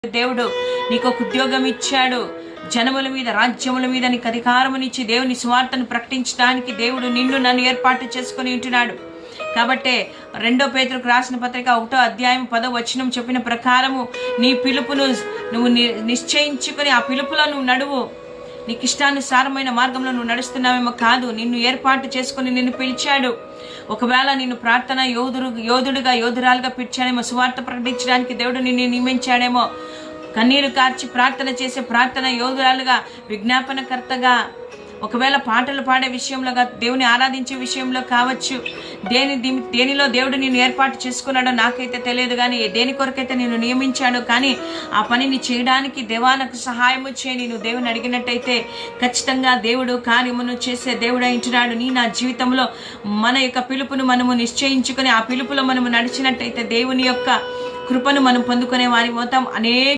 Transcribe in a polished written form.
దేవుడు నీకు ఒక ఉద్యోగం ఇచ్చాడు. జనముల మీద, రాజ్యముల మీద నీకు అధికారమునిచ్చి దేవుని సువార్తను ప్రకటించడానికి దేవుడు నిన్ను నన్ను ఏర్పాటు చేసుకుని ఉంటున్నాడు. కాబట్టే 2 పేతురుకు రాసిన పత్రిక 1వ అధ్యాయం 10వ వచనం చెప్పిన ప్రకారము నీ పిలుపును నువ్వు నిశ్చయించుకొని ఆ పిలుపులో నువ్వు నడువు. నీకు ఇష్టానుసారమైన మార్గంలో నువ్వు నడుస్తున్నావేమో కాదు, నిన్ను ఏర్పాటు చేసుకుని నిన్ను పిలిచాడు. ఒకవేళ నిన్ను ప్రార్థన యోధుడుగా యోధురాలుగా పిలిచాడేమో, సువార్త ప్రకటించడానికి దేవుడు నిన్ను నియమించాడేమో, కన్నీరు కార్చి ప్రార్థన చేసే ప్రార్థన యోధురాలుగా, విజ్ఞాపనకర్తగా, ఒకవేళ పాటలు పాడే విషయంలో, దేవుని ఆరాధించే విషయంలో కావచ్చు, దేనిలో దేవుడు నిన్ను ఏర్పాటు చేసుకున్నాడో నాకైతే తెలియదు, కానీ దేని కొరకైతే నేను నియమించాడో, కానీ ఆ పనిని చేయడానికి దేవా నాకు సహాయము చేయని నువ్వు దేవుని అడిగినట్టయితే ఖచ్చితంగా దేవుడు కార్యమును చేసే దేవుడు అంటున్నాడు. నా జీవితంలో మన యొక్క పిలుపును మనము నిశ్చయించుకొని ఆ పిలుపులో మనము నడిచినట్టయితే దేవుని యొక్క కృపను మనం పొందుకునే వారి మొత్తం